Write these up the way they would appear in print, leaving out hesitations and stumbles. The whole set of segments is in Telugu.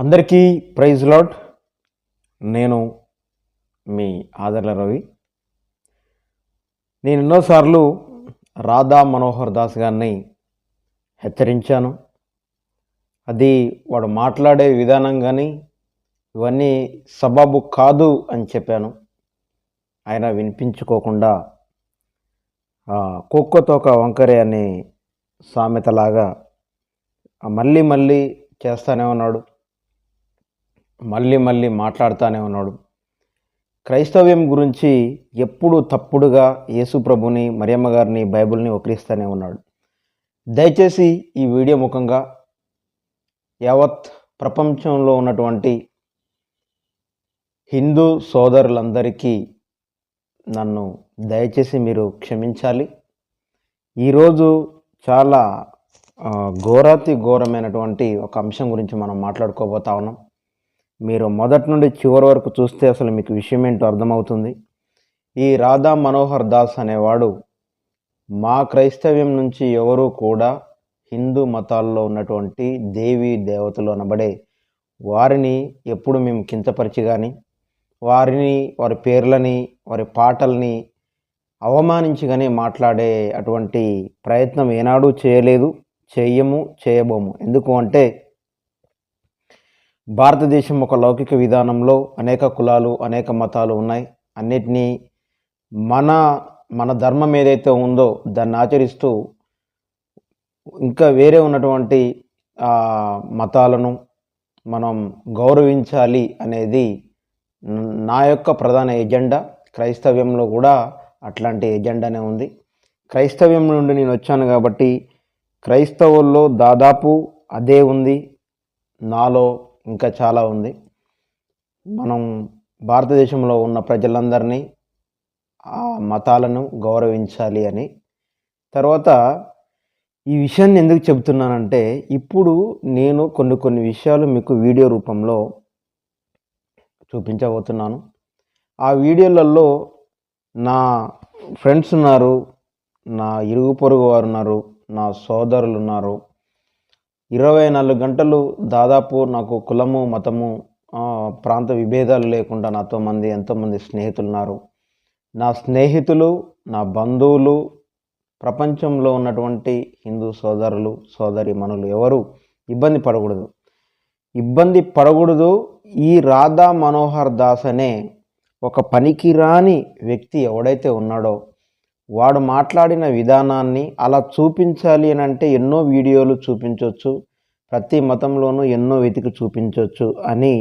అందరికీ ప్రైజ్ లార్డ్. నేను మీ ఆదర్ల రవి. నేను ఎన్నోసార్లు రాధా మనోహర్ దాస్ గారిని హెచ్చరించాను. అది వాడు మాట్లాడే విధానం కానీ ఇవన్నీ సబబు కాదు అని చెప్పాను. ఆయన వినిపించుకోకుండా కుక్కతో ఒక వంకరే అనే సామెతలాగా మళ్ళీ మళ్ళీ చేస్తానే ఉన్నాడు, మళ్ళీ మాట్లాడుతూనే ఉన్నాడు. క్రైస్తవ్యం గురించి ఎప్పుడు తప్పుడుగా యేసు ప్రభుని, మరియమ్మ గారిని, బైబిల్ని వక్రిస్తూనే ఉన్నాడు. దయచేసి ఈ వీడియో ముఖంగా యావత్ ప్రపంచంలో ఉన్నటువంటి హిందూ సోదరులందరికీ నన్ను దయచేసి మీరు క్షమించాలి. ఈరోజు చాలా ఘోరాతి ఘోరమైనటువంటి ఒక అంశం గురించి మనం మాట్లాడుకోబోతా ఉన్నాం. మీరు మొదటి నుండి చివరి వరకు చూస్తే అసలు మీకు విషయం ఏంటో అర్థమవుతుంది. ఈ రాధా మనోహర్ దాస్ అనేవాడు మా క్రైస్తవ్యం నుంచి ఎవరు కూడా హిందూ మతాల్లో ఉన్నటువంటి దేవీ దేవతలు అనబడే వారిని ఎప్పుడు మేము కించపరిచి కానీ వారిని, వారి పేర్లని, వారి పాటల్ని అవమానించి కానీ మాట్లాడే అటువంటి ప్రయత్నం ఏనాడూ చేయలేదు, చేయము, చేయబోము. ఎందుకు అంటే భారతదేశం ఒక లౌకిక విధానంలో అనేక కులాలు, అనేక మతాలు ఉన్నాయి. అన్నిటినీ మన ధర్మం ఏదైతే ఉందో దాన్ని ఆచరిస్తూ ఇంకా వేరే ఉన్నటువంటి మతాలను మనం గౌరవించాలి అనేది నా యొక్క ప్రధాన ఎజెండా. క్రైస్తవ్యంలో కూడా అట్లాంటి ఎజెండానే ఉంది. క్రైస్తవ్యం నుండి నేను వచ్చాను కాబట్టి క్రైస్తవుల్లో దాదాపు అదే ఉంది, నాలో ఇంకా చాలా ఉంది. మనం భారతదేశంలో ఉన్న ప్రజలందరినీ ఆ మతాలను గౌరవించాలి అని. తర్వాత ఈ విషయాన్ని ఎందుకు చెబుతున్నానంటే ఇప్పుడు నేను కొన్ని విషయాలు మీకు వీడియో రూపంలో చూపించబోతున్నాను. ఆ వీడియోలలో నా ఫ్రెండ్స్ ఉన్నారు, నా ఇరుగు పొరుగు వారు ఉన్నారు, నా సోదరులు ఉన్నారు. 24 గంటలు దాదాపు నాకు కులము, మతము, ప్రాంత విభేదాలు లేకుండా నాతో ఎంతోమంది స్నేహితులు ఉన్నారు. నా స్నేహితులు, నా బంధువులు, ప్రపంచంలో ఉన్నటువంటి హిందూ సోదరులు, సోదరీమణులు ఎవరు ఇబ్బంది పడకూడదు. ఈ రాధా మనోహర్ దాస్ అనే ఒక పనికిరాని వ్యక్తి ఎవడైతే ఉన్నాడో వాడు మాట్లాడిన విధానాన్ని అలా చూపించాలి అని అంటే ఎన్నో వీడియోలు చూపించవచ్చు, ప్రతి మతంలోనూ ఎన్నో వెతికి చూపించవచ్చు అని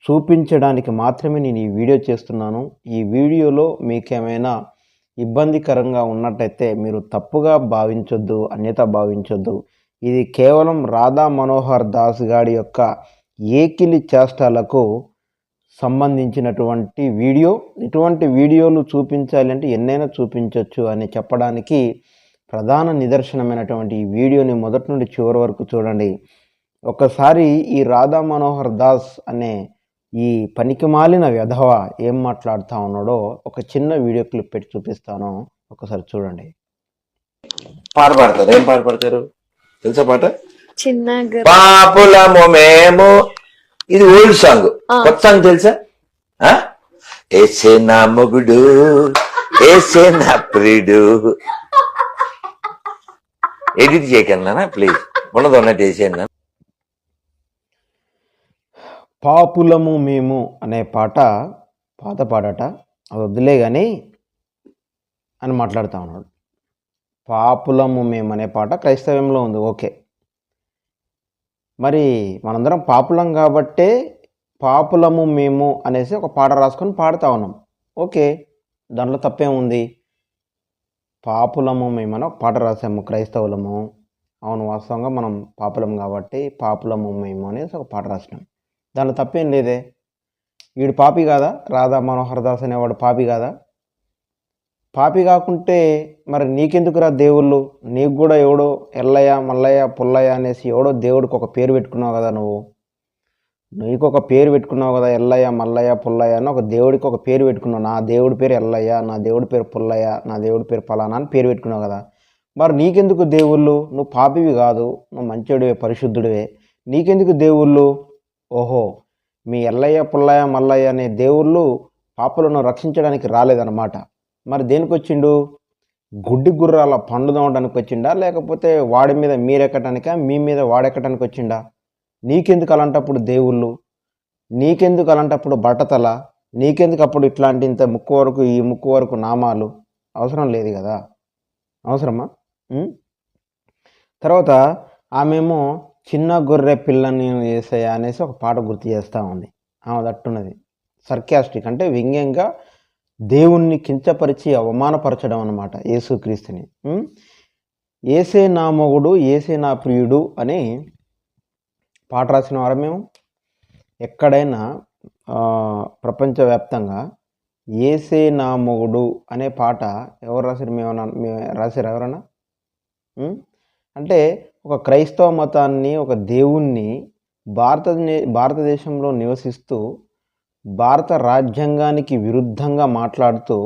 చూపించడానికి మాత్రమే నేను ఈ వీడియో చేస్తున్నాను. ఈ వీడియోలో మీకేమైనా ఇబ్బందికరంగా ఉన్నట్టయితే మీరు తప్పుగా భావించొద్దు, అన్యత భావించొద్దు. ఇది కేవలం రాధా మనోహర్ దాస్ గారి యొక్క ఏకిలి చేష్టాలకు సంబంధించినటువంటి వీడియో. ఇటువంటి వీడియోలు చూపించాలి అంటే ఎన్నైనా చూపించవచ్చు అని చెప్పడానికి ప్రధాన నిదర్శనమైనటువంటి ఈ వీడియోని మొదటి నుండి చివరి వరకు చూడండి. ఒకసారి ఈ రాధా మనోహర్ దాస్ అనే ఈ పనికిమాలిన వెధవ ఏం మాట్లాడుతూ ఉన్నాడో ఒక చిన్న వీడియో క్లిప్ పెట్టి చూపిస్తాను, ఒకసారి చూడండి. పాట పాడతారు. ఏం పాట పాడతారు తెలుసా? పాట చిన్న పాపులము మేము. ఇది ఓల్డ్ సాంగ్. కొత్త సాంగ్ తెలుసా? ఏసే నా మొగుడు, ఏసే నా ప్రియుడు. ఎడిట్ చేయకన్నా ప్లీజ్, ఉన్నది ఉన్నట్టు వేసేయండి. పాపులము మేము అనే పాట పాత పాడట, అది వద్దులే కానీ అని మాట్లాడుతూ ఉన్నాడు. పాపులము మేము అనే పాట క్రైస్తవ్యంలో ఉంది, ఓకే. మరి మనందరం పాపులం కాబట్టే పాపులము మేము అనేసి ఒక పాట రాసుకొని పాడుతూ ఉన్నాం, ఓకే. దాంట్లో తప్పేముంది? పాపులము మేము అని ఒక పాట రాసాము క్రైస్తవులము, అవును, వాస్తవంగా మనం పాపులం కాబట్టి పాపులము మేము అనేసి ఒక పాట రాసినాం. దాంట్లో తప్పేం లేదే. వీడు పాపి కాదా? రాధా మనోహర్ దాస్ అనేవాడు పాపి కాదా? పాపి కాకుంటే మరి నీకెందుకురా దేవుళ్ళు? నీకు కూడా ఎవడో ఎల్లయ్య, మల్లయ్య, పుల్లయ్య అనేసి ఎవడో దేవుడికి ఒక పేరు పెట్టుకున్నావు కదా. నీకు ఒక పేరు పెట్టుకున్నావు కదా, ఎల్లయ్య, మల్లయ్య, పుల్లయ్య అని ఒక దేవుడికి ఒక పేరు పెట్టుకున్నావు. నా దేవుడి పేరు ఎల్లయ్య, నా దేవుడి పేరు పుల్లయ్య, నా దేవుడి పేరు పలానా అని పేరు పెట్టుకున్నావు కదా. మరి నీకెందుకు దేవుళ్ళు? నువ్వు పాపివి కాదు, నువ్వు మంచోడివే, పరిశుద్ధుడివే, నీకెందుకు దేవుళ్ళు? ఓహో, మీ ఎల్లయ్య పుల్లయ్య మల్లయ్య అనే దేవుళ్ళు పాపులను రక్షించడానికి రాలేదన్నమాట. మరి దేనికి వచ్చిండు? గుడ్డి గుర్రాల పండు తోమడానికి వచ్చిండా, లేకపోతే వాడి మీద మీరెక్కటానికా, మీ మీద వాడెక్కటానికి వచ్చిండా? నీకెందుకు అలాంటప్పుడు దేవుళ్ళు? నీకెందుకు అలాంటప్పుడు బట్టతల? నీకెందుకు అప్పుడు ఇట్లాంటి ఇంత ముక్కు వరకు, ఈ ముక్కు వరకు నామాలు? అవసరం లేదు కదా. అవసరమా? తర్వాత ఆమెమో చిన్న గొర్రె పిల్లని యేసయ్య అనేసి ఒక పాట గుర్తు చేస్తూ ఉంది. ఆమె తట్టున్నది సర్కాస్టిక్, అంటే వ్యంగ్యంగా దేవుణ్ణి కించపరిచి అవమానపరచడం అన్నమాట యేసుక్రీస్తుని. ఏసే నా మొగుడు, ఏసే నా ప్రియుడు అని పాట రాసిన వారు మేము. ఎక్కడైనా ప్రపంచవ్యాప్తంగా ఏసే నా మొగుడు అనే పాట ఎవరు రాశారు? మేము రాశారు ఎవరన్నా? అంటే ఒక క్రైస్తవ మతాన్ని, ఒక దేవుణ్ణి భారతదేశంలో నివసిస్తూ భారత రాజ్యాంగానికి విరుద్ధంగా మాట్లాడుతూ,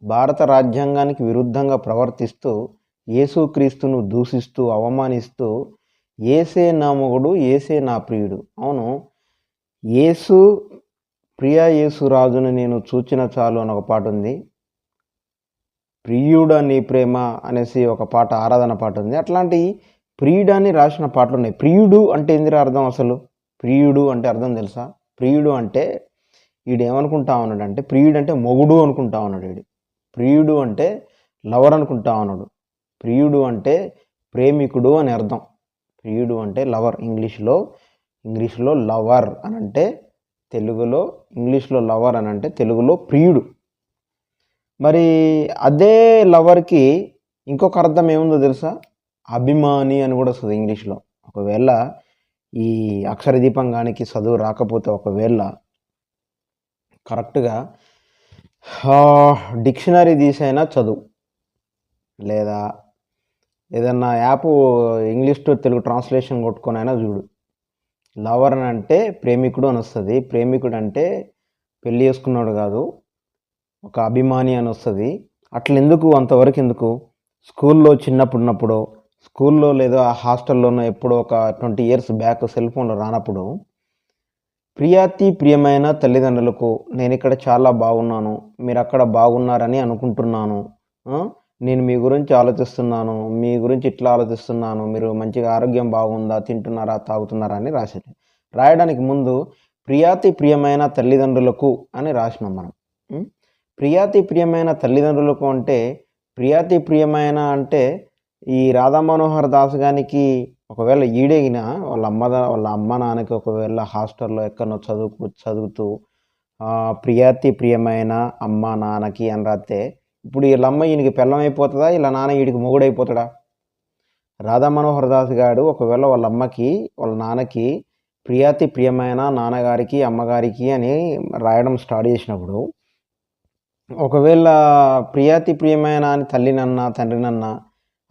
భారత రాజ్యాంగానికి విరుద్ధంగా ప్రవర్తిస్తూ, యేసుక్రీస్తును దూషిస్తూ అవమానిస్తూ ఏసే నా మొగుడు, ఏసే నా ప్రియుడు. అవును, యేసు ప్రియా యేసు రాజును నేను చూచిన చాలు అని ఒక పాట ఉంది. ప్రియుడ నీ ప్రేమ అనేసి ఒక పాట, ఆరాధన పాట ఉంది. అట్లాంటి ప్రియుడని రాసిన పాటలు ఉన్నాయి. ప్రియుడు అంటే ఏందిరా అర్థం అసలు? ప్రియుడు అంటే అర్థం తెలుసా? ప్రియుడు అంటే ఈడేమనుకుంటా ఉన్నాడు అంటే, ప్రియుడు అంటే మొగుడు అనుకుంటా ఉన్నాడు వీడు. ప్రియుడు అంటే లవర్ అనుకుంటా ఉన్నాడు. ప్రియుడు అంటే ప్రేమికుడు అని అర్థం. ప్రియుడు అంటే లవర్. ఇంగ్లీష్లో లవర్ అని అంటే తెలుగులో, ఇంగ్లీష్లో లవర్ అని అంటే తెలుగులో ప్రియుడు. మరి అదే లవర్కి ఇంకొక అర్థం ఏముందో తెలుసా? అభిమాని అని కూడా వస్తుంది ఇంగ్లీష్లో. ఒకవేళ ఈ అక్షరదీపంగానికి చదువు రాకపోతే, ఒకవేళ కరెక్ట్గా డిక్షనరీ తీసైనా చదువు, లేదా ఏదన్నా app English to Telugu translation కొట్టుకొని అయినా చూడు. లవర్ అని అంటే ప్రేమికుడు అని వస్తుంది. ప్రేమికుడు అంటే పెళ్ళి చేసుకున్నాడు కాదు, ఒక అభిమాని అని వస్తుంది. అట్లెందుకు, అంతవరకు ఎందుకు? స్కూల్లో చిన్నప్పుడున్నప్పుడు, స్కూల్లో లేదా హాస్టల్లోనో ఎప్పుడో ఒక 20 years బ్యాక్ సెల్ ఫోన్లో రానప్పుడు, ప్రియమైన తల్లిదండ్రులకు నేను ఇక్కడ చాలా బాగున్నాను, మీరు అక్కడ బాగున్నారని అనుకుంటున్నాను, నేను మీ గురించి ఆలోచిస్తున్నాను, మీ గురించి ఇట్లా ఆలోచిస్తున్నాను, మీరు మంచిగా ఆరోగ్యం బాగుందా, తింటున్నారా, తాగుతున్నారా అని రాశారు. రాయడానికి ముందు ప్రియమైన తల్లిదండ్రులకు అని రాసినాం మనం. ప్రియమైన తల్లిదండ్రులకు అంటే, ప్రియమైన అంటే ఈ రాధా మనోహర్ దాస్ గారికి ఒకవేళ ఈడేగిన వాళ్ళ అమ్మ నాన్నకి ఒకవేళ హాస్టల్లో ఎక్కడో చదువుతూ ప్రియమైన అమ్మ నాన్నకి అని రాస్తే, ఇప్పుడు వీళ్ళమ్మ ఈయనకి పెళ్ళం అయిపోతుందా, వీళ్ళ నాన్న వీడికి మొగుడైపోతాడా? రాధా మనోహర్ దాస్ గారు ఒకవేళ వాళ్ళ అమ్మకి వాళ్ళ నాన్నకి ప్రియమైన నాన్నగారికి అమ్మగారికి అని రాయడం స్టార్ట్ చేసినప్పుడు, ఒకవేళ ప్రియమైన అని తల్లినన్నా తండ్రినన్నా,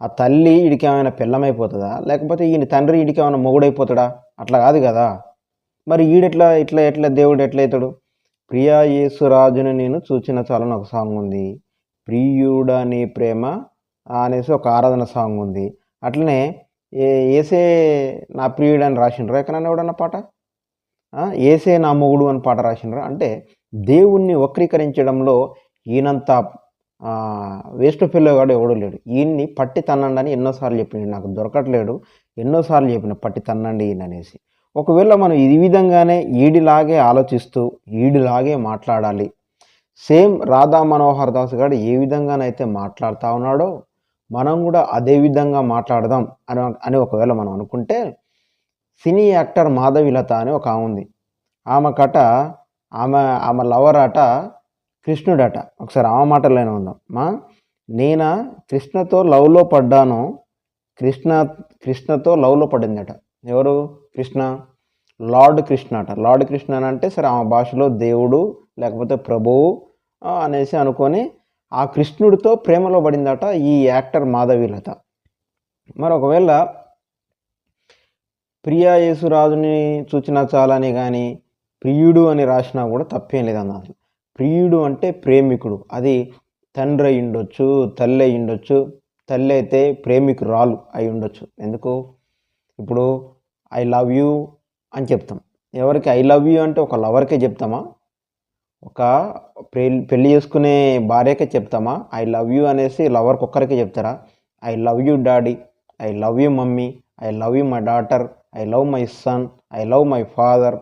ఆ తల్లి వీడికి ఏమైనా పెళ్ళమైపోతుందా, లేకపోతే ఈయన తండ్రి వీడికి ఏమైనా మొగుడైపోతాడా? అట్లా కాదు కదా. మరి ఎట్లా దేవుడు ఎట్లయితాడు? ప్రియా యేసురాజును నేను చూచిన చాలని ఒక సాంగ్ ఉంది, ప్రియుడ నీ ప్రేమ అనేసి ఒక ఆరాధన సాంగ్ ఉంది. అట్లనే ఏసే నా ప్రియుడు అని రాసిండ్రా ఎక్కడన్నా ఎవడన్నా పాట? ఏసే నా మొగుడు అని పాట రాసిండ్రా? అంటే దేవుణ్ణి వక్రీకరించడంలో ఈయనంత వేస్ట్ ఫెల్లో కాడు ఎవడూ లేడు. ఈయన్ని పట్టి తన్నండి అని ఎన్నోసార్లు చెప్పిండు, నాకు దొరకట్లేడు, ఎన్నోసార్లు చెప్పిన పట్టి తన్నండి ఈయన అనేసి. ఒకవేళ మనం ఈ విధంగానే ఈడిలాగే ఆలోచిస్తూ ఈడిలాగే మాట్లాడాలి, సేమ్ రాధా మనోహర్ దాస్ గారు ఏ విధంగానైతే మాట్లాడుతూ ఉన్నాడో మనం కూడా అదే విధంగా మాట్లాడదాం అని ఒకవేళ మనం అనుకుంటే, సినీ యాక్టర్ మాధవిలత అని ఒక ఆమె ఉంది. ఆమె లవర్ అట కృష్ణుడట. ఒకసారి ఆమె మాటల్లోనే ఉందాం. నేనా కృష్ణతో లవ్లో పడ్డాను, కృష్ణతో లవ్లో పడిందట. ఎవరు? కృష్ణ, లార్డ్ కృష్ణ అట. లార్డ్ కృష్ణ అని అంటే సరే ఆమె భాషలో దేవుడు లేకపోతే ప్రభువు అనేసి అనుకొని ఆ కృష్ణుడితో ప్రేమలో పడిందట ఈ యాక్టర్ మాధవిలత. మరి ఒకవేళ ప్రియా యేసురాజుని చూచిన చాలని కానీ ప్రియుడు అని రాసినా కూడా తప్పేం లేదన్నారు. ప్రియుడు అంటే ప్రేమికుడు. అది తండ్రి అయి ఉండొచ్చు, తల్లి అయి ఉండొచ్చు. తల్లి అయితే ప్రేమికురాలు అయి ఉండొచ్చు. ఎందుకు? ఇప్పుడు ఐ లవ్ యూ అని చెప్తాం, ఎవరికి ఐ లవ్ యూ అంటే ఒక లవర్కే చెప్తామా? ఒక పెళ్లి చేసుకునే భార్యకే చెప్తామా? ఐ లవ్ యూ అనేసి లవర్కి ఒక్కరికే చెప్తారా? I love you daddy, I love you mummy, I love you my daughter, I love my son, I love my father.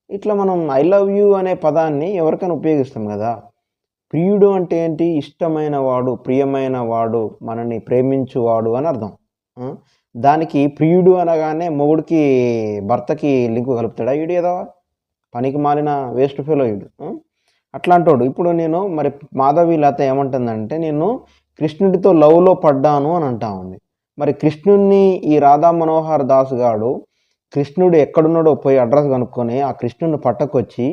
ఇట్లా మనం ఐ లవ్ యూ అనే పదాన్ని ఎవరికైనా ఉపయోగిస్తాం కదా. ప్రియుడు అంటే ఏంటి? ఇష్టమైన వాడు, ప్రియమైన వాడు, మనని ప్రేమించువాడు అని అర్థం. దానికి ప్రియుడు అనగానే మొగుడికి భర్తకి లింకు కలుపుతాడా? వీడు ఏదో పనికి మాలిన వేస్ట్ ఫెలో వీడు. అట్లాంటోడు. ఇప్పుడు నేను మరి మాధవి లత ఏమంటుందంటే, నేను కృష్ణుడితో లవ్లో పడ్డాను అని అంటా ఉంది. మరి కృష్ణుడిని ఈ రాధా మనోహర్ దాస్ గాడు కృష్ణుడు ఎక్కడున్నాడో పోయి అడ్రస్ కనుక్కొని ఆ కృష్ణుడిని పట్టకొచ్చి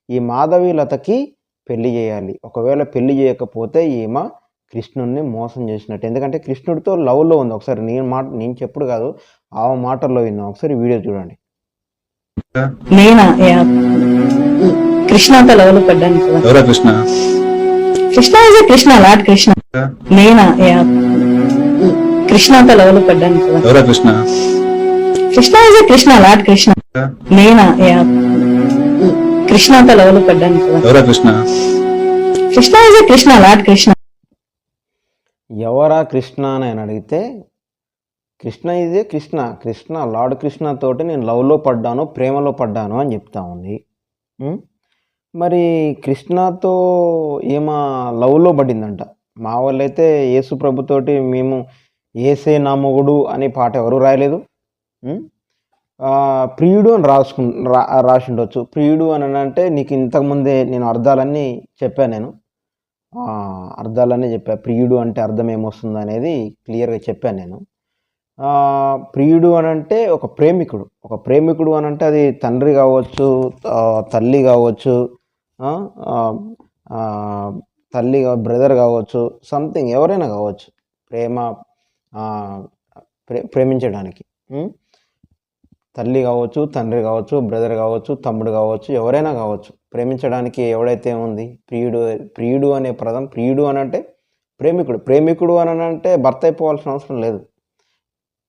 ఈ మాధవి లతకి పెళ్లి చేయాలి. ఒకవేళ పెళ్లి చేయకపోతే ఈమె కృష్ణుడిని మోసం చేసినట్టు. ఎందుకంటే కృష్ణుడితో లవ్లో ఉంది. ఒకసారి నేను చెప్పుడు కాదు, ఆ మాటల్లో విన్నా. ఒకసారి వీడియో చూడండి. నేనా కృష్ణతో లవ్లో పడ్డాను కదా. ఎవరా కృష్ణ? Krishna is Krishna, Lord Krishna. నేనా కృష్ణతో లవ్లో పడ్డాను కదా. ఎవరా కృష్ణ? Krishna is Krishna, Lord Krishna. నేనా కృష్ణతో లవ్లో పడ్డాను కదా. ఎవరా కృష్ణ? Krishna is Krishna, Lord Krishna. ఎవరా కృష్ణ అని ఆయన అడిగితే, కృష్ణ ఇదే కృష్ణ, కృష్ణ లార్డ్ కృష్ణ తోటి నేను లవ్లో పడ్డాను, ప్రేమలో పడ్డాను అని చెప్తా ఉంది. మరి కృష్ణతో ఏమో లవ్లో పడిందంట. మా వాళ్ళైతే యేసు ప్రభుతోటి మేము ఏసే నా మొగుడు అనే పాట ఎవరు రాయలేదు. ప్రియుడు అని రాసిండొచ్చు. ప్రియుడు అని అంటే నీకు ఇంతకుముందే నేను అర్థాలన్నీ చెప్పాను. అర్థాలన్నీ చెప్పా. ప్రియుడు అంటే అర్థం ఏమొస్తుంది అనేది క్లియర్గా చెప్పాను నేను. ప్రియుడు అని అంటే ఒక ప్రేమికుడు. ఒక ప్రేమికుడు అని అంటే అది తండ్రి కావచ్చు, తల్లి కావచ్చు, తల్లి బ్రదర్ కావచ్చు, సంథింగ్ ఎవరైనా కావచ్చు. ప్రేమించడానికి తల్లి కావచ్చు, తండ్రి కావచ్చు, బ్రదర్ కావచ్చు, తమ్ముడు కావచ్చు, ఎవరైనా కావచ్చు. ప్రేమించడానికి ఎవడైతే ఉంది ప్రియుడు అనే పదం. ప్రియుడు అని అంటే ప్రేమికుడు. ప్రేమికుడు అని అంటే భర్త అయిపోవాల్సిన అవసరం లేదు.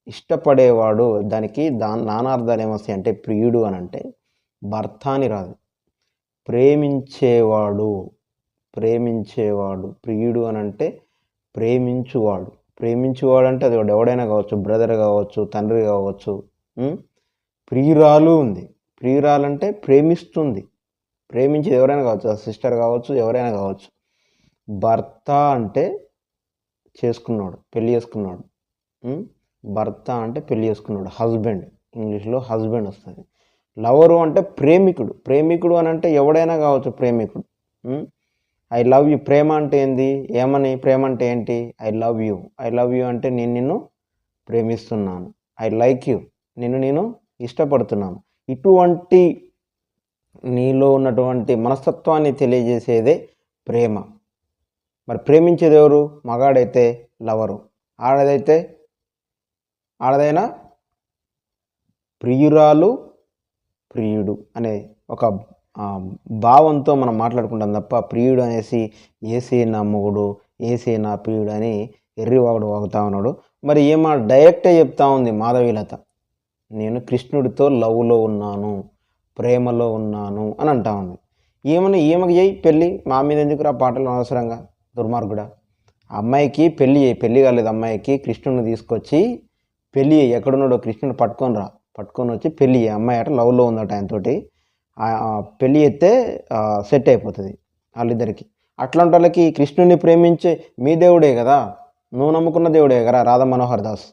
ఇష్టపడేవాడు. దానికి నానార్థాలు ఏమొస్తాయి అంటే, ప్రియుడు అని అంటే భర్త అని రాదు, ప్రేమించేవాడు. ప్రియుడు అని అంటే ప్రేమించువాడు. ప్రేమించువాడు అంటే అది ఎవడైనా కావచ్చు, బ్రదర్ కావచ్చు, తండ్రి కావచ్చు. ప్రియురాలు ఉంది. ప్రియురాలు అంటే ప్రేమిస్తుంది. ప్రేమించేది ఎవరైనా కావచ్చు, సిస్టర్ కావచ్చు, ఎవరైనా కావచ్చు. భర్త అంటే చేసుకున్నాడు, పెళ్లి చేసుకున్నాడు. భర్త అంటే పెళ్లి చేసుకున్నాడు, హస్బెండ్. ఇంగ్లీష్లో హస్బెండ్ వస్తుంది. లవరు అంటే ప్రేమికుడు. ప్రేమికుడు అని అంటే ఎవడైనా కావచ్చు ప్రేమికుడు. I love you. ప్రేమ అంటే ఏంది? ప్రేమ అంటే ఏంటి? I love you. I love you అంటే నేను నిన్ను ప్రేమిస్తున్నాను. I like you. నేను ఇష్టపడుతున్నాను. ఇటువంటి నీలో ఉన్నటువంటి మనస్తత్వాన్ని తెలియజేసేదే ప్రేమ. మరి ప్రేమించేది ఎవరు? మగాడైతే లవరు, ఆడదైనా ప్రియురాలు, ప్రియుడు అనే ఒక భావంతో మనం మాట్లాడుకుంటాం తప్ప, ప్రియుడు అనేసి ఏసే నా మొగుడు, ఏసే నా ప్రియుడు అని ఎర్రివాగుడు వాగుతా ఉన్నాడు. మరి డైరెక్టే చెప్తా ఉంది మాధవీలత, నేను కృష్ణుడితో లవ్లో ఉన్నాను, ప్రేమలో ఉన్నాను అని అంటా ఉంది. ఈమెకి చేయి పెళ్ళి, మా మీద ఎందుకు రా పాటలు అనవసరంగా, దుర్మార్గుడా. అమ్మాయికి పెళ్ళి చేయి. పెళ్ళి కాలేదు అమ్మాయికి, కృష్ణుడిని తీసుకొచ్చి పెళ్ళి చేయి. ఎక్కడున్నాడో కృష్ణుడు పట్టుకొని వచ్చి పెళ్ళి చేయి. అమ్మాయి అట లవ్లో ఉందట ఆయనతోటి. పెళ్ళి చేస్తే సెట్ అయిపోతుంది వాళ్ళిద్దరికి. అట్లాంటి వాళ్ళకి కృష్ణుడిని ప్రేమించే మీ దేవుడే కదా, నువ్వు నమ్ముకున్న దేవుడే కదా రాధా మనోహర్ దాస్.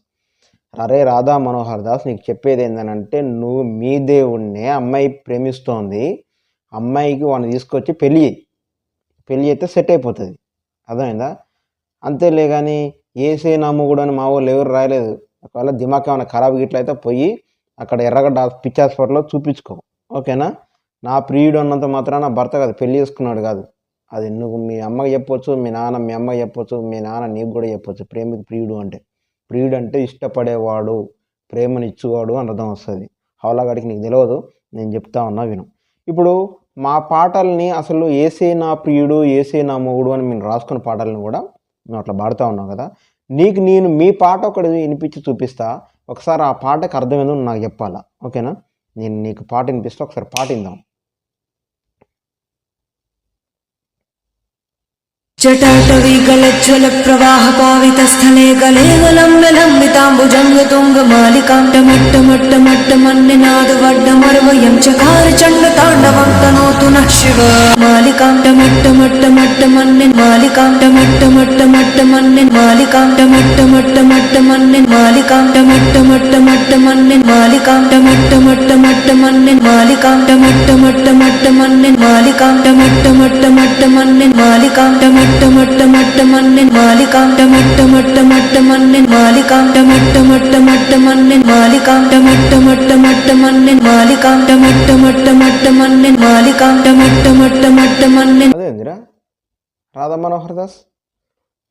అరే రాధా మనోహర్ దాస్, నీకు చెప్పేది ఏంటంటే, నువ్వు మీ దేవుడినే అమ్మాయి ప్రేమిస్తోంది, అమ్మాయికి వాడిని తీసుకొచ్చి పెళ్ళి చేస్తే సెట్ అయిపోతుంది. అర్థమైందా? అంతేలే కానీ ఏసే నా మొగుడు అని మా వాళ్ళు ఎవరు రాయలేదు. ఒకవేళ దిమాగ్ ఏమైనా ఖరాబ్ గిట్లయితే పోయి అక్కడ ఎర్రగడ్డ పిచ్చి హాస్పిటల్లో చూపించుకో, ఓకేనా? నా ప్రియుడు అన్నంత మాత్రాన భర్త కాదు, పెళ్లి చేసుకున్నాడు కాదు. అది నువ్వు మీ అమ్మకి చెప్పొచ్చు, మీ అమ్మకి చెప్పొచ్చు, మీ నాన్న నీకు కూడా చెప్పొచ్చు. ప్రియుడు అంటే ఇష్టపడేవాడు, ప్రేమనిచ్చువాడు అని అర్థం వస్తుంది. హౌలాగాడికి నీకు తెలియదు, నేను చెప్తా ఉన్నా విను. ఇప్పుడు మా పాటల్ని అసలు ఏసే నా ప్రియుడు, ఏసే నా మొగుడు అని మేము రాసుకున్న పాటలను కూడా మేము అట్లా పాడుతూ ఉన్నాం కదా. నేను మీ పాట ఒకటి వినిపించి చూపిస్తా. ఒకసారి ఆ పాటకు అర్థం ఏందో నాకు చెప్పాలా, ఓకేనా? నేను నీకు పాట వినిపిస్తా, ఒకసారి పాట విందాం. जटाटवी गलज्ज्वल प्रवाह पावित स्थले गले गलम्ब्य लम्बिताम्बुजंग तुंग मालिकां टमट्टमट्टमट्टमन्निनाद वड्डमर्वयं चकार चण्ड ताण्डवं तनोतु नः शिव मालिकां टमट्टमट्टमट्टमन्निन् मालिकां टमट्टमट्टमट्टमन्निन् मालिकां टमट्टमट्टमट्टमन्निन् मालिकां टमट्टमट्टमट्टमन्निन् मालिकां टमट्टमट्टमट्टमन्निन् मालिकां टमट्टमट्टमट्टमन्निन् मालिकां टमट्टमट्टमट्टमन्निन् मालिकां टमट्टमट्टमट्टमन्निन् मालिकां टमट्टमट्टमट्टमन्निन् मालिकां टमट्टमट्टमट्टमन्निन् मालिकां टमट्टमट्टमट्टमन्निन् मालिकां टमट्टमट्टमट्टमन्निन् मालिकां टमट्टमट्टमट्टमन्निन्. అదేందిరా రాధా మనోహర్ దాస్,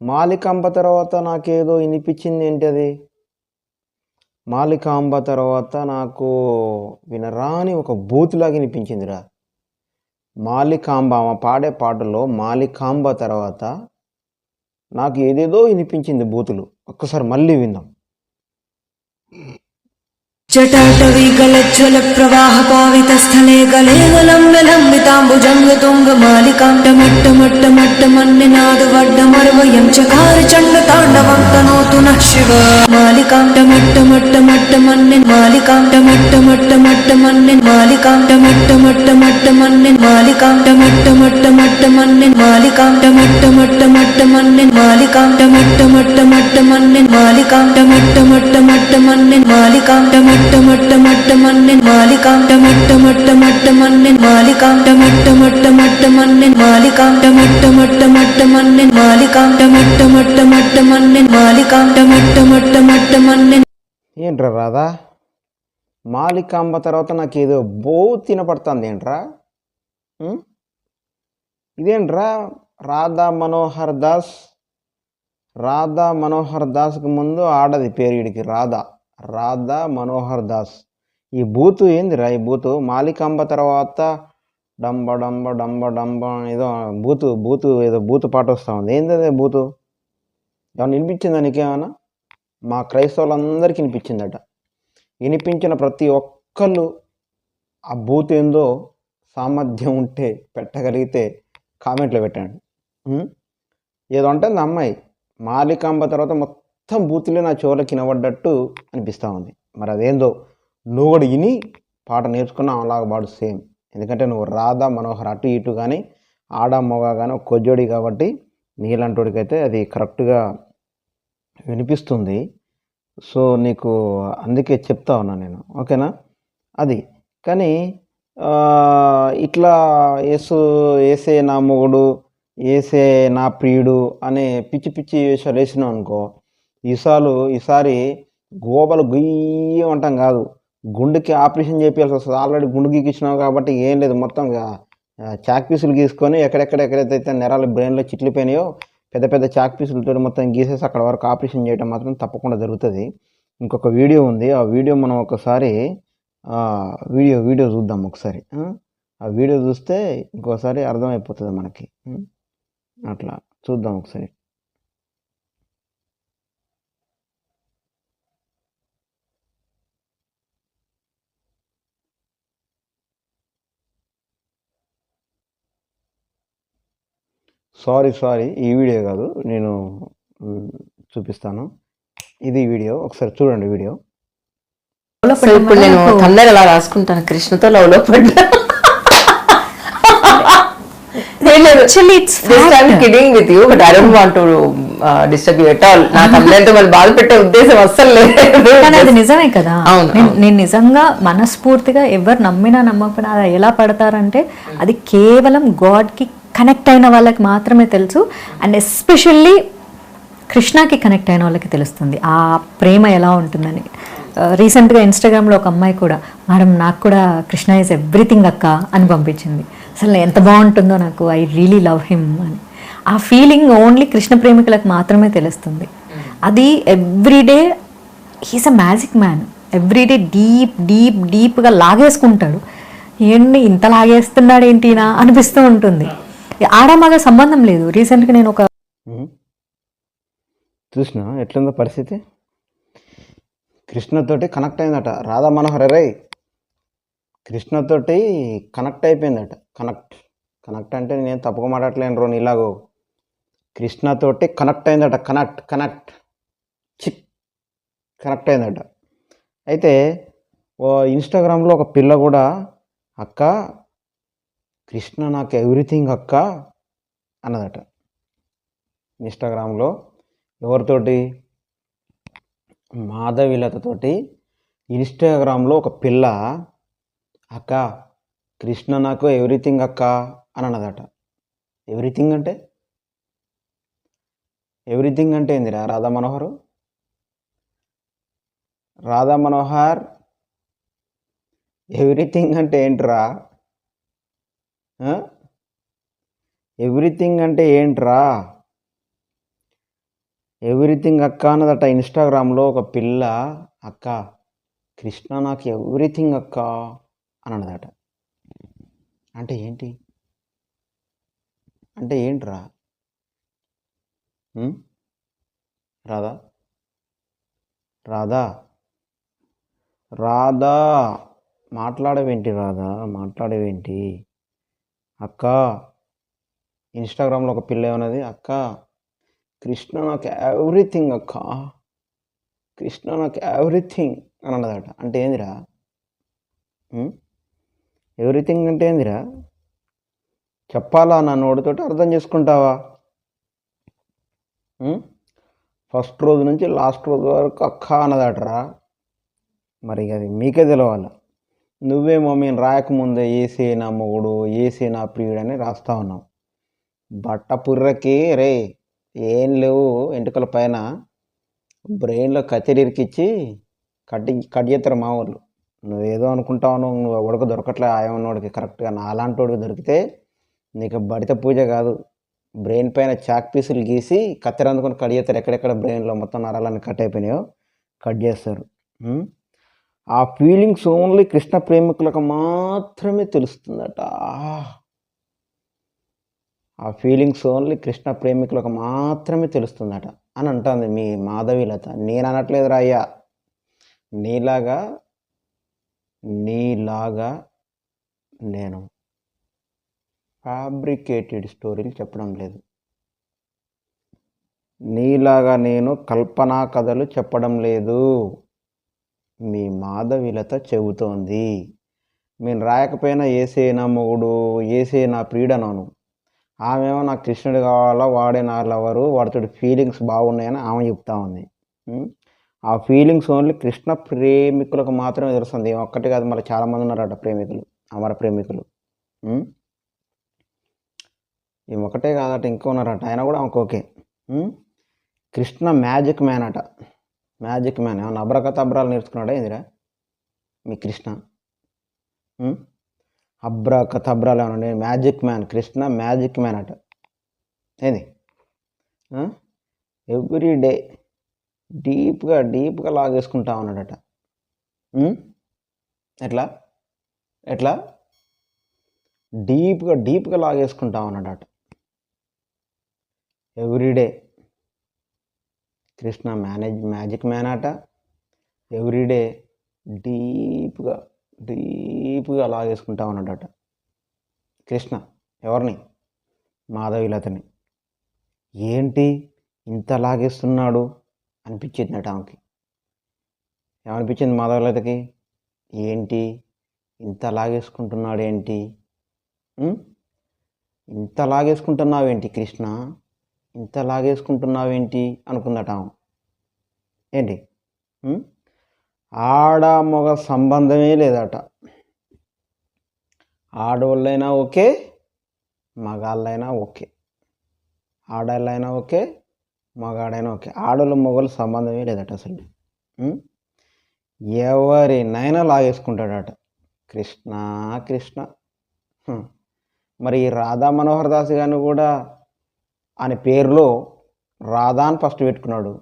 మాలికాంబ తర్వాత నాకేదో వినిపించింది. ఏంటి అది? మాలికాంబ తర్వాత నాకు వినరాని ఒక బూతులాగా వినిపించిందిరా. మాలికాంబ ఆమె పాడే పాటలో మాలికాంబ తర్వాత నాకు ఏదేదో వినిపించింది బూతులు. ఒక్కసారి మళ్ళీ విందాం. जटाटवी गलज्ज्वल प्रवाह पावित स्थले गले गलम्ब्य लम्बिताम्बुजंग तुंग मालिकां टमट्टमट्टमट्टमन्निनाद वड्डमर्वयं चकार चण्ड ताण्डवं तनोतु नः शिव मालिकां टमट्टमट्टमट्टमन्निन् मालिकां टमट्टमट्टमट्टमन्निन् मालिकां टमट्टमट्टमट्टमन्निन् मालिकां टमट्टमट्टमट्टमन्निन् मालिकां टमट्टमट्टमट्टमन्निन् मालिकां टमट्टमट्टमट्टमन्निन् मालिकां टमट्टमट्टमट्टमन्निन् मालिकां टमट्टमट्टमट्टमन्निन् मालिकां टमट्टमट्टमट्टमन्निन् मालिकां टमट्टमट्टमट्टमन्निन् मालिकां टमट्टमट्टमट्टमन्निन् मालिकां टमट्टमट्टमट्टमन्निन् मालिकां टमट्टमट्टमट्टमन्निन्. ఏంట్రా రాధా, మాలికాంబ తర్వాత నాకేదో బో తినపడుతుంది. ఏంట్రా ఇదేంట్రా? రాధా మనోహర్ దాస్, రాధా మనోహర్ దాస్కి ముందు ఆడది పేరు వీడికి రాధా మనోహర్ దాస్. ఈ బూతు ఏందిరా? ఈ బూతు మాలికాంబ తర్వాత డంబ డంబ డంబ డంబ ఏదో బూతు ఏదో బూతు పాట వస్తూ ఉంది. ఏంది అదే బూతు? ఏమన్నా వినిపించిందా నీకేమన్నా? మా క్రైస్తవులందరికీ వినిపించిందట. వినిపించిన ప్రతి ఒక్కళ్ళు ఆ బూతు ఏందో సామర్థ్యం ఉంటే పెట్టగలిగితే కామెంట్లో పెట్టండి. ఏదో అంటుంది అమ్మాయి, మాలికాంబ తర్వాత మొత్తం బూతులే నా చెవులకి వినబడ్డట్టు అనిపిస్తూ ఉంది. మరి అదేందో నువ్వు కూడా విని పాట నేర్చుకున్నావు అలాగ పాడు సేమ్. ఎందుకంటే నువ్వు రాధా మనోహర్ అటు ఇటు కానీ ఆడ మొగ కానీ ఒక కొజ్జోడి కాబట్టి నీలాంటోడికైతే అది కరెక్ట్గా వినిపిస్తుంది. సో నీకు అందుకే చెప్తా ఉన్నా నేను, ఓకేనా? అది కానీ ఇట్లా ఏసే నా మొగుడు, ఏసే నా ప్రియుడు అనే పిచ్చి పిచ్చి వేషాలు వేసినావు అనుకో, ఈసారి గోబలు గుయ్యం అంటాం కాదు, గుండెకి ఆపరేషన్ చేయాల్సి వస్తుంది. ఆల్రెడీ గుండు గీకిచ్చినావు కాబట్టి ఏం లేదు, మొత్తం చాక్ పీసులు గీసుకొని ఎక్కడైతే నెరాలు బ్రెయిన్లో చిట్లిపోయినాయో పెద్ద పెద్ద చాక్ పీసులతో మొత్తం గీసేసి అక్కడ వరకు ఆపరేషన్ చేయడం మాత్రం తప్పకుండా జరుగుతుంది. ఇంకొక వీడియో ఉంది, ఆ వీడియో మనం ఒకసారి వీడియో చూద్దాం ఒకసారి. ఆ వీడియో చూస్తే ఇంకోసారి అర్థమైపోతుంది మనకి. అట్లా చూద్దాం ఒకసారి. సారీ ఈ వీడియో కాదు, నేను చూపిస్తాను. ఇది వీడియో, ఒకసారి చూడండి వీడియో. సో ఇప్పుడు నేను తొందరగా అలా రాసుకుంటాను, కృష్ణతో లవ్ లో పడ్డా. Kidding with you, but I don't want to disturb you at all. నా తమ్ముళ్ళతో వాళ్ళు బాధ పెట్టే ఉద్దేశం అస్సలు లేదు. కానీ అది నిజమే కదా. అవును, నేను నిజంగా మనస్ఫూర్తిగా ఎవరు నమ్మినా నమ్మకపోయినా అది ఎలా పడతారంటే అది కేవలం గాడ్కి కనెక్ట్ అయిన వాళ్ళకి మాత్రమే తెలుసు. అండ్ ఎస్పెషల్లీ కృష్ణకి కనెక్ట్ అయిన వాళ్ళకి తెలుస్తుంది ఆ ప్రేమ ఎలా ఉంటుందని. రీసెంట్గా ఇన్స్టాగ్రామ్లో ఒక అమ్మాయి కూడా, మేడం నాకు కూడా కృష్ణ ఈజ్ ఎవ్రీథింగ్ అక్క అని పంపించింది. అసలు ఎంత బాగుంటుందో నాకు, ఐ రియలీ లవ్ హిమ్ అని. ఆ ఫీలింగ్ ఓన్లీ కృష్ణ ప్రేమికులకు మాత్రమే తెలుస్తుంది. అది everyday he's a magic man. Everyday డీప్గా లాగేసుకుంటాడు. ఏంటి ఇంత లాగేస్తున్నాడు ఏంటినా అనిపిస్తూ ఉంటుంది. ఆడమగ సంబంధం లేదు. రీసెంట్గా నేను ఒక చూసినా ఎట్లుందో పరిస్థితి. కృష్ణతోటి కనెక్ట్ అయిందట రాధా మనోహర్. రే కృష్ణతోటి కనెక్ట్ అయిపోయిందట. కనెక్ట్ అంటే నేను తప్పుగా మాట్లాడలేను రోని, ఇలాగో కృష్ణతోటి కనెక్ట్ అయిందట. కనెక్ట్ చిక్ కనెక్ట్ అయిందట. అయితే ఓ ఇన్స్టాగ్రామ్లో ఒక పిల్ల కూడా, అక్క కృష్ణ నాకు ఎవ్రీథింగ్ అక్క అన్నదట. ఇన్స్టాగ్రామ్లో ఎవరితోటి? మాధవీలతతోటి ఇన్స్టాగ్రామ్లో ఒక పిల్ల, అక్క కృష్ణ నాకు ఎవ్రీథింగ్ అక్క అని అన్నదట. ఎవ్రీథింగ్ అంటే ఏందిరా రాధా మనోహర్? ఎవ్రీథింగ్ అంటే ఏంట్రా? ఎవ్రీథింగ్ అంటే ఏంట్రా? ఎవ్రీథింగ్ అక్క అన్నదట ఇన్స్టాగ్రామ్లో ఒక పిల్ల, అక్క కృష్ణ నాకు ఎవ్రీథింగ్ అక్క అని అన్నదట. అంటే ఏంటి? అంటే ఏంట్రా? రాధా రాధా రాధా మాట్లాడవేంటి? అక్క ఇన్స్టాగ్రామ్లో ఒక పిల్ల ఏమన్నది, అక్క కృష్ణ నాకు ఎవ్రీథింగ్ అక్క, కృష్ణ నాకు ఎవ్రీథింగ్ అని అన్నదట. అంటే ఏందిరా? ఎవ్రీథింగ్ అంటే ఏందిరా? చెప్పాలా? నా నోటితోటి అర్థం చేసుకుంటావా? ఫస్ట్ రోజు నుంచి లాస్ట్ రోజు వరకు అక్క అన్నదటరా. మరి అది మీకే తెలవాలి. నువ్వేమో మేము రాయకముందే ఏసే నా మొగుడు, ఏసే నా ప్రియుడు అని రాస్తా ఉన్నావు. బట్ట పుర్రకి రే ఏం లేవు, ఎంటుకల పైన బ్రెయిన్లో కత్తిరి ఇరికిచ్చి కట్ చేస్తారు మా ఊళ్ళు. నువ్వేదో అనుకుంటావు, నువ్వు ఎవడికి దొరకట్లే, ఆయన్నోడికి కరెక్ట్గా నాలాంటి వాడికి దొరికితే నీకు బడిత పూజ కాదు. బ్రెయిన్ పైన చాక్ పీసులు గీసి కత్తెర అందుకొని కట్ చేస్తారు. ఎక్కడెక్కడ బ్రెయిన్లో మొత్తం నరాలన్నీ కట్ అయిపోయినాయో కట్ చేస్తారు. ఆ ఫీలింగ్స్ ఓన్లీ కృష్ణ ప్రేమికులకు మాత్రమే తెలుస్తుందట. ఆ ఫీలింగ్స్ ఓన్లీ కృష్ణ ప్రేమికులకు మాత్రమే తెలుస్తుందట అని అంటుంది మీ మాధవీలత. నేను అనట్లేదు రాయ్యా, నీలాగా నేను ఫ్యాబ్రికేటెడ్ స్టోరీలు చెప్పడం లేదు. నీలాగా నేను కల్పనా కథలు చెప్పడం లేదు. మీ మాధవీలత చెబుతోంది. నేను రాయకపోయినా ఏసే నా మొగుడు, ఏసే నా ప్రియుడనను. ఆమెమో నాకు కృష్ణుడు కావాలా, వాడే నా లవరు, వాడితో ఫీలింగ్స్ బాగున్నాయని ఆమె చెప్తా ఉంది. ఆ ఫీలింగ్స్ ఓన్లీ కృష్ణ ప్రేమికులకు మాత్రమే తెలుస్తుంది. ఒక్కటి కాదు, మళ్ళీ చాలామంది ఉన్నారట ప్రేమికులు, అమర ప్రేమికులు. ఈ ఒకటే కాదట, ఇంకా ఉన్నారట. ఆయన కూడా ఆమెకు ఓకే. కృష్ణ మ్యాజిక్ మ్యాన్ అట. మ్యాజిక్ మ్యాన్ ఏమన్నా అబ్రకతబ్రాలు నేర్చుకున్నాడా ఏందిరా మీ కృష్ణ? అబ్రకతబ్రాలు ఏమన్నా? Magic man, Krishna magic man అట. ఏంది? ఎవ్రీ డే డీప్గా లాగేసుకుంటా ఉన్నాడట. ఎట్లా డీప్గా లాగేసుకుంటా ఉన్నాడట. ఎవ్రీడే కృష్ణ మ్యాజిక్ మ్యాన్ అట. ఎవ్రీడే డీప్గా లాగేసుకుంటా ఉన్నాడట కృష్ణ. ఎవరిని? మాధవీలతని. ఏంటి ఇంత లాగేస్తున్నాడు అనిపించిందట ఆమెకి. ఏమనిపించింది మాధవీలతకి? ఏంటి ఇంత లాగేసుకుంటున్నాడు, ఏంటి ఇంత లాగేసుకుంటున్నావేంటి కృష్ణ, ఇంత లాగేసుకుంటున్నావేంటి అనుకుందట ఆమె. ఏంటి? ఆడ మగ సంబంధమే లేదట. ఆడవాళ్ళైనా ఓకే, మగాళ్ళైనా ఓకే. ఆడవాళ్ళైనా ఓకే, మగాడైనా ఓకే. ఆడవాళ్ళు మగవాళ్ళు సంబంధమే లేదట అసలు. ఎవరినైనా లాగేసుకుంటాడట కృష్ణ. మరి రాధా మనోహర్ దాస్ గారిని కూడా ఆయన పేరులో రాధా అని ఫస్ట్ పెట్టుకున్నాడు.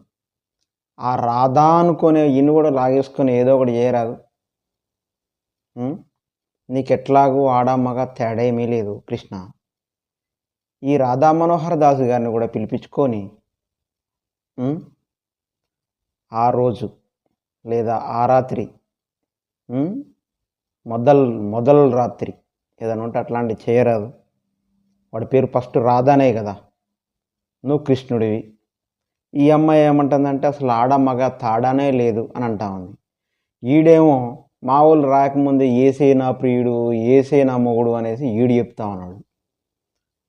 ఆ రాధా అనుకునే ఇన్ని కూడా లాగేసుకొని ఏదో ఒకటి చేయరాదు. నీకెట్లాగూ ఆడ మగ తేడా ఏమీ లేదు కృష్ణ. ఈ రాధా మనోహర్ దాస్ గారిని కూడా పిలిపించుకొని ఆ రోజు లేదా ఆ రాత్రి మొదలు రాత్రి ఏదైనా ఉంటే అట్లాంటివి చేయరాదు. వాడి పేరు ఫస్ట్ రాధానే కదా, నువ్వు కృష్ణుడివి. ఈ అమ్మాయి ఏమంటుందంటే అసలు ఆడ మగ తాడానే లేదు అని అంటా ఉంది. ఈడేమో మా వాళ్ళు రాకముందే ఏసే నా ప్రియుడు, ఏసే నా మొగుడు అనేసి ఈడు చెప్తా ఉన్నాడు.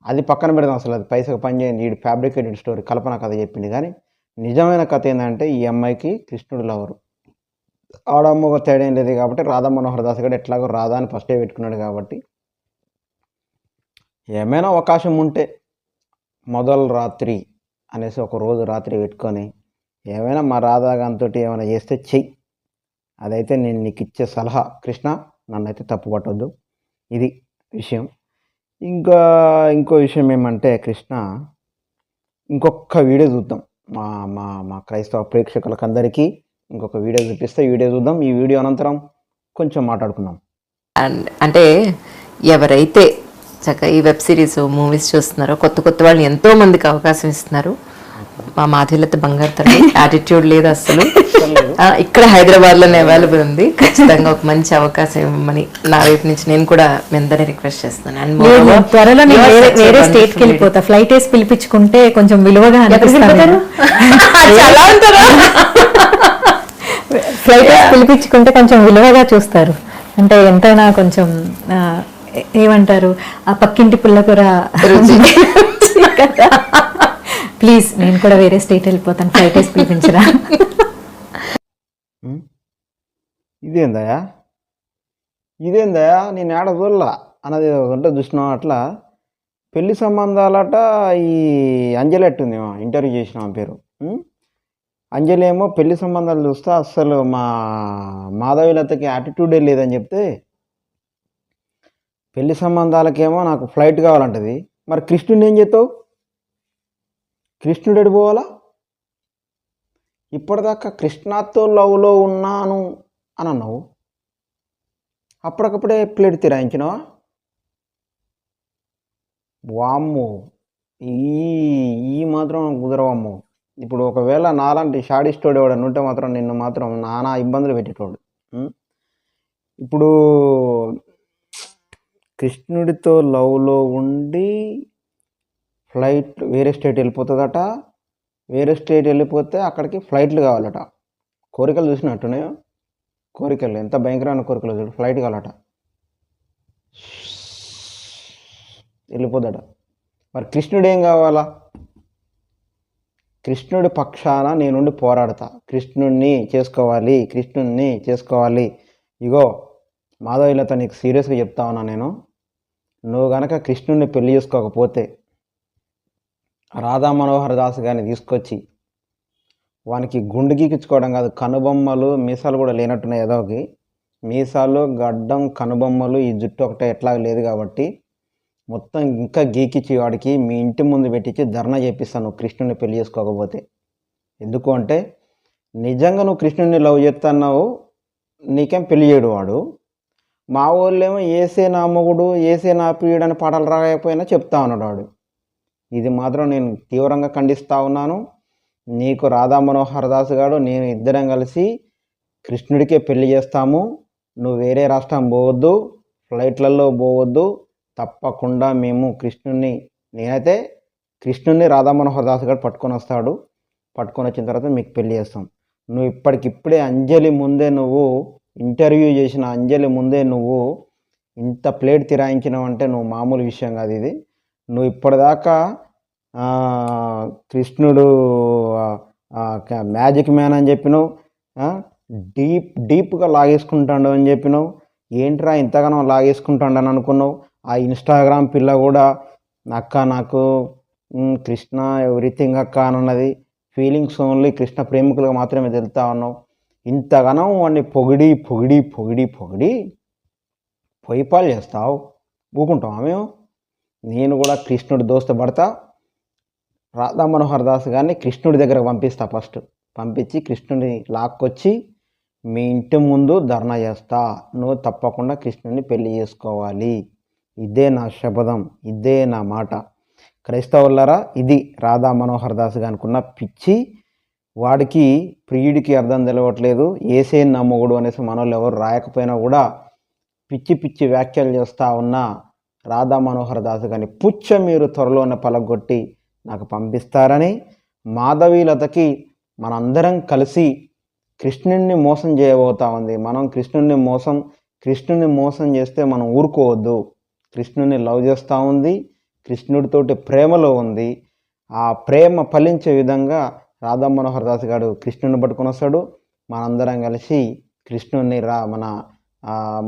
అది పక్కన పెడదాం, అసలు అది పైసకు పని చేయండి. ఈడు ఫ్యాబ్రికేటెడ్ స్టోరీ, కల్పన కథ చెప్పింది. కానీ నిజమైన కథ ఏంటంటే ఈ అమ్మాయికి కృష్ణుడు లవరు. ఆడమ్మొక తేడా ఏం లేదు కాబట్టి రాధా మనోహర్ దాస్ కూడా ఎట్లాగో రాధా అని ఫస్టే పెట్టుకున్నాడు కాబట్టి ఏమైనా అవకాశం ఉంటే మొదలు రాత్రి అనేసి ఒక రోజు రాత్రి పెట్టుకొని ఏమైనా మా రాధాగాంతో ఏమైనా చేస్తే చెయ్యి. అదైతే నేను నీకు ఇచ్చే సలహా కృష్ణ, నన్నైతే తప్పు పట్టొద్దు. ఇది విషయం. ఇంకో విషయం ఏమంటే కృష్ణ, ఇంకొక వీడియో చూద్దాం. మా మా మా క్రైస్తవ ప్రేక్షకులకు అందరికీ ఇంకొక వీడియో చూపిస్తే వీడియో చూద్దాం. ఈ వీడియో అనంతరం కొంచెం మాట్లాడుకుందాం. అండ్ అంటే ఎవరైతే చక్కగా ఈ వెబ్ సిరీస్ మూవీస్ చూస్తున్నారో కొత్త వాళ్ళని ఎంతో మందికి అవకాశం ఇస్తున్నారు. మా మాధుర్యత బంగారు తల్లి యాటిట్యూడ్ లేదు అసలు. ఇక్కడ హైదరాబాద్ లోనే అవైలబుల్ ఉంది. ఖచ్చితంగా ఒక మంచి అవకాశం ఇవ్వమని నా వైపు నుంచి నేను కూడా మీ అందరినీ రిక్వెస్ట్ చేస్తున్నాను. అండ్ త్వరలో నేను వేరే స్టేట్ కి వెళ్ళిపోతా. ఫ్లైట్ వేసి పిలిపించుకుంటే కొంచెం విలువగా అనిపిస్తారు. ఫ్లైట్ వేసి పిలిపించుకుంటే కొంచెం విలువగా చూస్తారు. అంటే ఎంతైనా కొంచెం ఏమంటారు, ఆ పక్కింటి పుల్లకూర ప్లీజ్ నేను కూడా వేరే స్టేట్ వెళ్ళిపోతాను, ఫ్లైట్ వేసి పిలిపించరా. ఇదేందయా నేను ఏడ చూడలా అన్నది అంటే చూసినాం. అట్లా పెళ్లి సంబంధాలట ఈ అంజలి అట్టుంది, ఇంటర్వ్యూ చేసిన పేరు అంజలి. ఏమో పెళ్లి సంబంధాలు చూస్తా అస్సలు మా మాధవీలతకి యాటిట్యూడే లేదని చెప్తే, పెళ్లి సంబంధాలకేమో నాకు ఫ్లైట్ కావాలంటది. మరి కృష్ణుడిని ఏం చేస్తావు? కృష్ణుడు ఎడిపోవాలా? ఇప్పటిదాకా కృష్ణతో లవ్లో ఉన్నాను అని అన్నావు, అప్పటికప్పుడే ప్లేట్ తిరాయించినావా? వామ్మో, ఈ మాత్రం కుదరవమ్మో. ఇప్పుడు ఒకవేళ నాలాంటి షాడిస్టోడు ఎవడని ఉంటే మాత్రం నిన్ను మాత్రం నానా ఇబ్బందులు పెట్టేటోడు. ఇప్పుడు కృష్ణుడితో లవ్లో ఉండి ఫ్లైట్ వేరే స్టేట్ వెళ్ళిపోతుందట. వేరే స్టేట్ వెళ్ళిపోతే అక్కడికి ఫ్లైట్లు కావాలట. కోరికలు చూసినట్టున్నాయో, కోరికలు ఎంత భయంకరమైన కోరికలు చూడు. ఫ్లైట్ కావాలట, వెళ్ళిపోతాడ. మరి కృష్ణుడు ఏం కావాలా? కృష్ణుడి పక్షాన నేనుండి పోరాడతా. కృష్ణుడిని చేసుకోవాలి. ఇగో మాధవీలత, నీకు సీరియస్గా చెప్తా ఉన్నా నేను. నువ్వు గనక కృష్ణుడిని పెళ్లి చేసుకోకపోతే రాధా మనోహర్ దాస్ గారిని తీసుకొచ్చి వానికి గుండు గీకించుకోవడం కాదు, కనుబొమ్మలు మీసాలు కూడా లేనట్టున్నాయి. ఏదోకి మీసాలు, గడ్డం, కనుబొమ్మలు, ఈ జుట్టు ఒకటే ఎట్లా లేదు కాబట్టి మొత్తం ఇంకా గీకిచ్చి వాడికి మీ ఇంటి ముందు పెట్టించి ధర్నా చేపిస్తాను నువ్వు కృష్ణుడిని పెళ్లి చేసుకోకపోతే. ఎందుకు అంటే నిజంగా నువ్వు కృష్ణుడిని లవ్ చేస్తున్నావు, నీకేం పెళ్లి చేయడు వాడు. మా ఊళ్ళేమో ఏసే నా మొగుడు, ఏసే నా ప్రియుడు అని పాటలు రాకపోయినా చెప్తా ఉన్నాడు వాడు. ఇది మాత్రం నేను తీవ్రంగా ఖండిస్తూ ఉన్నాను. నీకు రాధా మనోహర్ దాస్ గారు నేను ఇద్దరం కలిసి కృష్ణుడికే పెళ్లి చేస్తాము. నువ్వు వేరే రాష్ట్రం పోవద్దు, ఫ్లైట్లలో పోవద్దు. తప్పకుండా మేము నేనైతే కృష్ణుడిని రాధా మనోహర్ దాస్ గారు పట్టుకొని వస్తాడు. పట్టుకొని వచ్చిన తర్వాత మీకు పెళ్లి చేస్తాం. నువ్వు ఇప్పటికిప్పుడే అంజలి ముందే నువ్వు ఇంటర్వ్యూ చేసిన అంజలి ముందే నువ్వు ఇంత ప్లేట్ తిరాయించినావంటే నువ్వు మామూలు విషయం కాదు ఇది. నువ్వు ఇప్పటిదాకా కృష్ణుడు మ్యాజిక్ మ్యాన్ అని చెప్పినావు, డీప్గా లాగేసుకుంటాడు అని చెప్పినావు. ఏంట్రా ఇంతగానో లాగేసుకుంటాడని అనుకున్నావు. ఆ ఇన్స్టాగ్రామ్ పిల్ల కూడా అక్క నాకు కృష్ణ ఎవ్రీథింగ్ అక్క అని అన్నది. ఫీలింగ్స్ ఓన్లీ కృష్ణ ప్రేమికులకు మాత్రమే తెలుతా ఉన్నావు. ఇంతగానం వాడిని పొగిడి పొయ్యిపాలు చేస్తావు, ఊకుంటావు. మేము నేను కూడా కృష్ణుడి దోస్తు పడతా. రాధా మనోహర్ దాస్ గారిని కృష్ణుడి దగ్గరకు పంపిస్తా. ఫస్ట్ పంపించి కృష్ణుడిని లాక్కొచ్చి మీ ఇంటి ముందు ధర్నా చేస్తా. నువ్వు తప్పకుండా కృష్ణుడిని పెళ్లి చేసుకోవాలి. ఇదే నా శపథం, ఇదే నా మాట. క్రైస్తవులారా, ఇది రాధా మనోహర్ దాస్ గారికి ఉన్న పిచ్చి. వాడికి ప్రియుడికి అర్థం తెలవట్లేదు. ఏసే నమ్మగుడు అనేసి మనోళ్ళు ఎవరు రాయకపోయినా కూడా పిచ్చి పిచ్చి వ్యాఖ్యలు చేస్తూ ఉన్న రాధా మనోహర్ దాస్ గారిని మీరు త్వరలోనే పలగొట్టి నాకు పంపిస్తారని, మాధవీలతకి మనందరం కలిసి కృష్ణుడిని మోసం చేయబోతా ఉంది. మనం కృష్ణుడిని మోసం చేస్తే మనం ఊరుకోవద్దు. కృష్ణుడిని లవ్ చేస్తూ ఉంది, కృష్ణుడితోటి ప్రేమలో ఉంది. ఆ ప్రేమ ఫలించే విధంగా రాధా మనోహర్ దాస్ గారు కృష్ణుడిని పట్టుకొని వస్తాడు. మనందరం కలిసి కృష్ణుడిని మన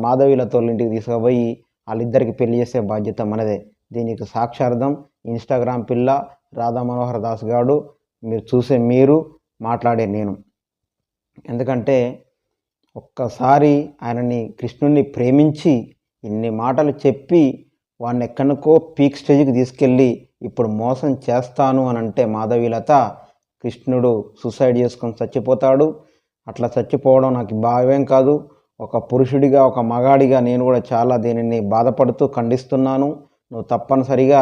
మాధవీలతో ఇంటికి తీసుకుపోయి వాళ్ళిద్దరికి పెళ్లి చేసే బాధ్యత మనదే. దీనికి సాక్షార్థం ఇన్స్టాగ్రామ్ పిల్ల రాధా మనోహర్ దాస్ గారు, మీరు చూసే మీరు, మాట్లాడే నేను. ఎందుకంటే ఒక్కసారి ఆయనని కృష్ణుడిని ప్రేమించి ఇన్ని మాటలు చెప్పి వాడిని ఎక్కడికో పీక్ స్టేజ్కి తీసుకెళ్ళి ఇప్పుడు మోసం చేస్తాను అని అంటే మాధవీలత, కృష్ణుడు సూసైడ్ చేసుకొని చచ్చిపోతాడు. అట్లా చచ్చిపోవడం నాకు భావ్యం కాదు. ఒక పురుషుడిగా, ఒక మగాడిగా నేను కూడా చాలా దీనిని బాధపడుతూ ఖండిస్తున్నాను. నువ్వు తప్పనిసరిగా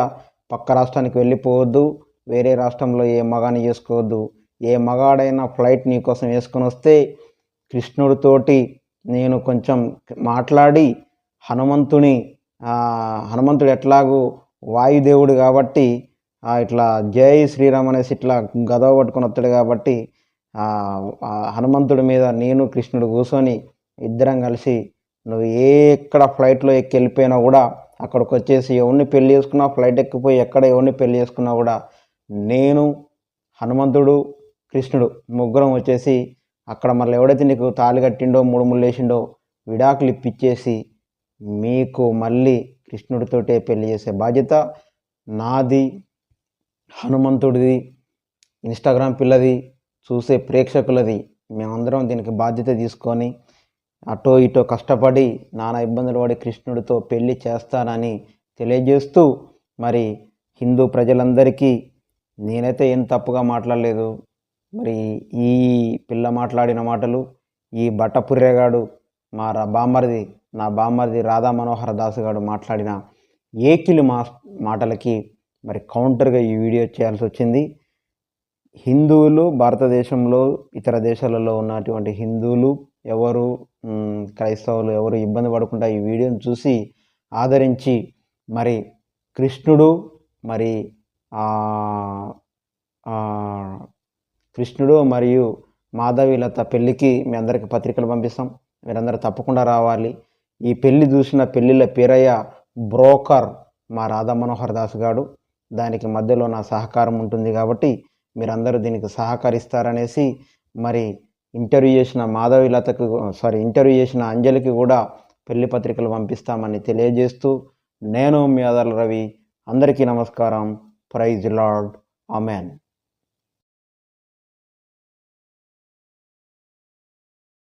పక్క రాష్ట్రానికి వెళ్ళిపోవద్దు, వేరే రాష్ట్రంలో ఏ మగాని చేసుకోవద్దు. ఏ మగాడైనా ఫ్లైట్ నీ కోసం వేసుకొని వస్తే కృష్ణుడితోటి నేను కొంచెం మాట్లాడి హనుమంతుడు ఎట్లాగూ వాయుదేవుడు కాబట్టి ఇట్లా జై శ్రీరామ్ అనేసి ఇట్లా గదవ పట్టుకొని వస్తాడు కాబట్టి హనుమంతుడి మీద నేను కృష్ణుడు కూర్చొని ఇద్దరం కలిసి నువ్వు ఎక్కడ ఫ్లైట్లో ఎక్కి వెళ్ళిపోయినా కూడా అక్కడికి వచ్చేసి ఎవరిని పెళ్లి చేసుకున్నా, ఫ్లైట్ ఎక్కిపోయి ఎక్కడ ఎవరిని పెళ్లి చేసుకున్నా కూడా నేను, హనుమంతుడు, కృష్ణుడు ముగ్గురం వచ్చేసి అక్కడ మళ్ళీ ఎవడైతే నీకు తాళి కట్టిండో 3 ముళ్ళు వేసిండో విడాకులు ఇప్పించేసి మీకు మళ్ళీ కృష్ణుడితోటే పెళ్లి చేసే బాధ్యత నాది, హనుమంతుడిది, ఇన్స్టాగ్రామ్ పిల్లది, చూసే ప్రేక్షకులది. మేమందరం దీనికి బాధ్యత తీసుకొని అటో ఇటో కష్టపడి నానా ఇబ్బందులు పడి కృష్ణుడితో పెళ్లి చేస్తానని తెలియజేస్తూ, మరి హిందూ ప్రజలందరికీ నేనైతే ఏం తప్పుగా మాట్లాడలేదు. మరి ఈ పిల్ల మాట్లాడిన మాటలు, ఈ బట్టపుర్రెగాడు నా బామ్మర్ది రాధా మనోహర్ దాస్ గారు మాట్లాడిన ఏకిలి మాటలకి మరి కౌంటర్గా ఈ వీడియో చేయాల్సి వచ్చింది. హిందువులు, భారతదేశంలో ఇతర దేశాలలో ఉన్నటువంటి హిందువులు ఎవరు, క్రైస్తవులు ఎవరు ఇబ్బంది పడకుండా ఈ వీడియోని చూసి ఆదరించి మరి కృష్ణుడు మరియు మాధవీలత పెళ్ళికి మీ అందరికీ పత్రికలు పంపిస్తాం. మీరందరూ తప్పకుండా రావాలి. ఈ పెళ్ళి చూసిన పెళ్ళిళ్ళ పేరయ్య బ్రోకర్ మా రాధా మనోహర్ దాస్ గారు. దానికి మధ్యలో నా సహకారం ఉంటుంది కాబట్టి మీరందరూ దీనికి సహకరిస్తారనేసి మరి ఇంటర్వ్యూ చేసిన అంజలికి కూడా పెళ్లి పత్రికలు పంపిస్తామని తెలియజేస్తూ నేను మీ ఆదర్ల రవి. అందరికీ నమస్కారం. Praise lord. ఆమెన్.